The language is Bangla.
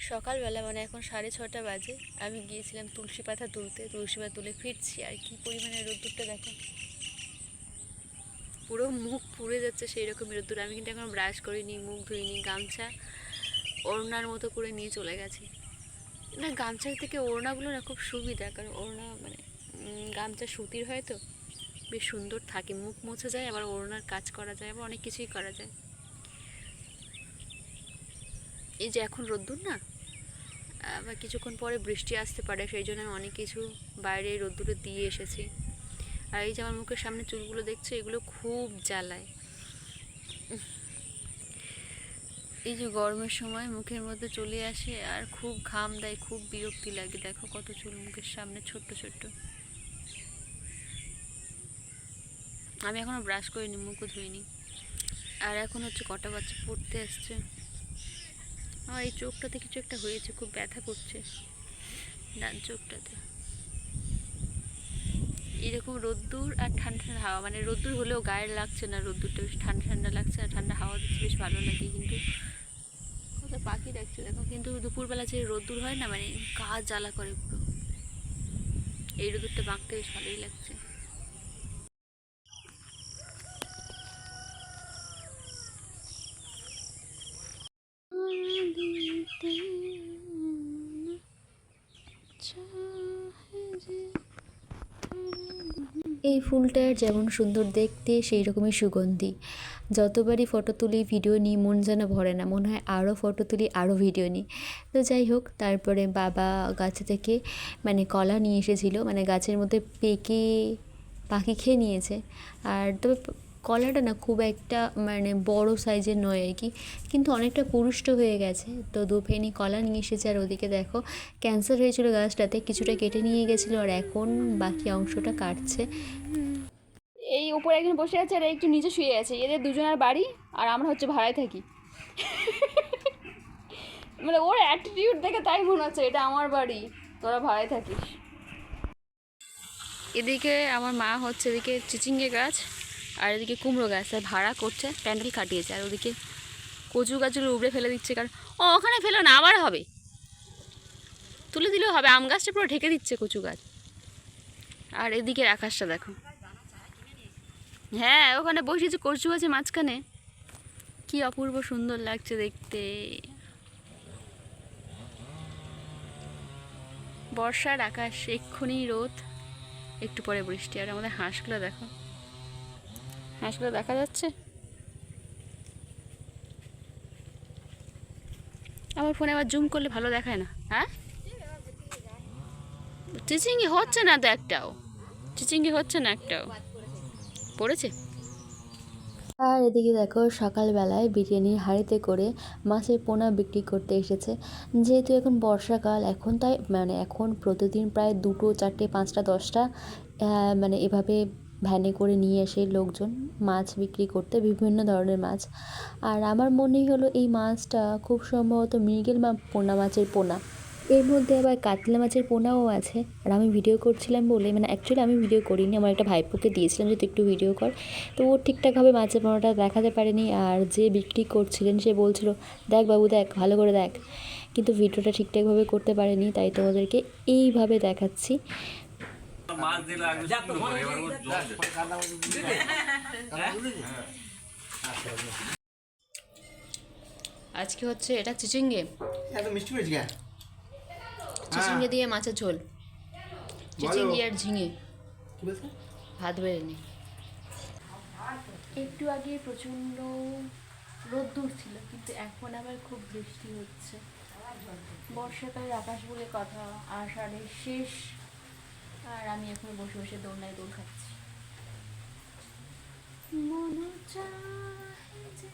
সকালবেলা মানে এখন 6:30 বাজে, আমি গিয়েছিলাম তুলসী পাতা তুলতে, তুলসী পাতা তুলে ফিরছি আর কি পরিমাণে রোদ্দুরটা দেখো, পুরো মুখ পুড়ে যাচ্ছে সেই রকম রোদ্দুর। আমি কিন্তু এখন ব্রাশ করিনি, মুখ ধুইনি, গামছা ওড়নার মতো করে নিয়ে চলে গেছি। না, গামছার থেকে ওড়নাগুলো না খুব সুবিধা, কারণ ওড়না মানে গামছা সুতির হয় তো বেশ সুন্দর থাকে, মুখ মোছা যায়, আবার ওড়নার কাজ করা যায়, আবার অনেক কিছুই করা যায়। এই যে এখন রোদ্দুর না, আবার কিছুক্ষণ পরে বৃষ্টি আসতে পারে, সেই জন্য আমি অনেক কিছু বাইরে রোদ্দুরে দিয়ে এসেছি। আর এই যে আমার মুখের সামনে চুলগুলো দেখছো, এগুলো খুব জ্বালায়। এই যে গরমের সময় মুখের মধ্যে চলে আসে আর খুব ঘাম দেয়, খুব বিরক্তি লাগে। দেখো কত চুল মুখের সামনে ছোট্ট ছোট্ট। আমি এখনো ব্রাশ করিনি, মুখও ধুইনি। আর এখন হচ্ছে কটা বাচ্চা পড়তে আসছে। আমার এই চোখটাতে কিছু একটা হয়েছে, খুব ব্যথা করছে ডান চোখটাতে। এরকম রোদ্দুর আর ঠান্ডা ঠান্ডা হাওয়া, মানে রোদ্দুর হলেও গায়ে লাগছে না, রোদ্দুরটা বেশ ঠান্ডা ঠান্ডা লাগছে আর ঠান্ডা হাওয়া দিচ্ছে, বেশ ভালো লাগে। কিন্তু কত পাখি দেখছে দেখো, কিন্তু দুপুরবেলা যে রোদ্দুর হয় না, মানে গা জ্বালা করে পুরো। এই রোদ্দুরটা বাঁকতে বেশ ভালোই লাগছে। এই ফুলটার যেমন সুন্দর দেখতে, সেই রকমই সুগন্ধি। যতবারই ফটো তুলি, ভিডিও নিই, মন যেন ভরে না, মনে হয় আরও ফটো তুলি, আরও ভিডিও নিই। তো যাই হোক, তারপরে বাবা গাছ থেকে মানে কলা নিয়ে এসেছিলো, মানে গাছের মধ্যে পেকে পাখি খেয়ে নিয়েছে। আর তবে কলাটা না খুব একটা মানে বড় সাইজের নয় আর কি, কিন্তু অনেকটা পুরুষ্ট হয়ে গেছে। তো 2 ফেনি কলা নিয়ে এসেছে। আর ওদিকে দেখো ক্যান্সার হয়েছিল গাছটাতে, কিছুটা কেটে নিয়ে গেছিলো, আর এখন বাকি অংশটা কাটছে। এই উপরে একজন বসে আছে আর একটু নিচে শুয়ে আছে, এদের দুজনের বাড়ি, আর আমরা হচ্ছে ভাড়ায় থাকি। মানে ওর অ্যাটিটিউড দেখে তাই মনে হচ্ছে এটা আমার বাড়ি, তোরা ভাড়ায় থাকিস। এদিকে আমার মা হচ্ছে এদিকে চিচিঙ্গে গাছ আর এদিকে কুমড়ো গাছ আর ভাড়া করছে, প্যান্ডেল কাটিয়েছে। আর ওদিকে কচু গাছগুলো উবড়ে ফেলে দিচ্ছে, কারণ ওখানে ফেলো না, আবার হবে, তুলে দিলেও হবে। আম গাছটা পুরো ঢেকে দিচ্ছে কচু গাছ। আর এদিকের আকাশটা দেখো, হ্যাঁ ওখানে বসেছে কচু গাছের মাঝখানে, কি অপূর্ব সুন্দর লাগছে দেখতে। বর্ষার আকাশ, এক্ষুনি রোদ, একটু পরে বৃষ্টি। আর আমাদের হাঁসগুলো দেখো, হাঁসগুলো দেখা যাচ্ছে। আমার ফোনে আবার জুম করলে ভালো দেখায় না। হ্যাঁ, চিচিঙ্গি হচ্ছে না তো একটাও, চিচিঙ্গি হচ্ছে না একটাও, পড়েছে। আর এদিকে দেখো সকালবেলায় বিরিয়ানির হাঁড়িতে করে মাছের পোনা বিক্রি করতে এসেছে। যেহেতু এখন বর্ষাকাল, এখন তাই মানে এখন প্রতিদিন প্রায় 2, 4, 5, 10টা মানে এভাবে ভ্যানে করে নিয়ে আসে লোকজন মাছ বিক্রি করতে, বিভিন্ন ধরনের মাছ। আর আমার মনেই হলো এই মাছটা খুব সম্ভবত মৃগেল পোনা মাছের পোনা। এর মধ্যে আবার কাতলা মাছের পোনাও আছে। আর আমি ভিডিও করছিলাম বলে, মানে অ্যাকচুয়ালি আমি ভিডিও করিনি, আমার একটা ভাইপোকে দিয়েছিলাম যে তুই একটু ভিডিও কর, তো ও ঠিকঠাকভাবে মাছের পোনাটা দেখাতে পারেনি। আর যে বিক্রি করছিলেন সে বলছিল দেখ বাবু দেখ, ভালো করে দেখ, কিন্তু ভিডিওটা ঠিকঠাকভাবে করতে পারেনি, তাই তোমাদেরকে এইভাবে দেখাচ্ছি। আজকে হচ্ছে এটা চিচিঙ্গে, চিচিঙ্গে দিয়ে মাছের ঝোল, চিচিঙ্গে আর ঝিঙে, ভাত বেড়ে নি। একটু আগে প্রচণ্ড রোদ্দুর ছিল, কিন্তু এখন আবার খুব বৃষ্টি হচ্ছে। বর্ষাকালের আকাশ বলে কথা, আষাঢ়ের শেষ, আর আমি এখন বসে বসে দোলনায় দোল খাচ্ছি। মন চায় যে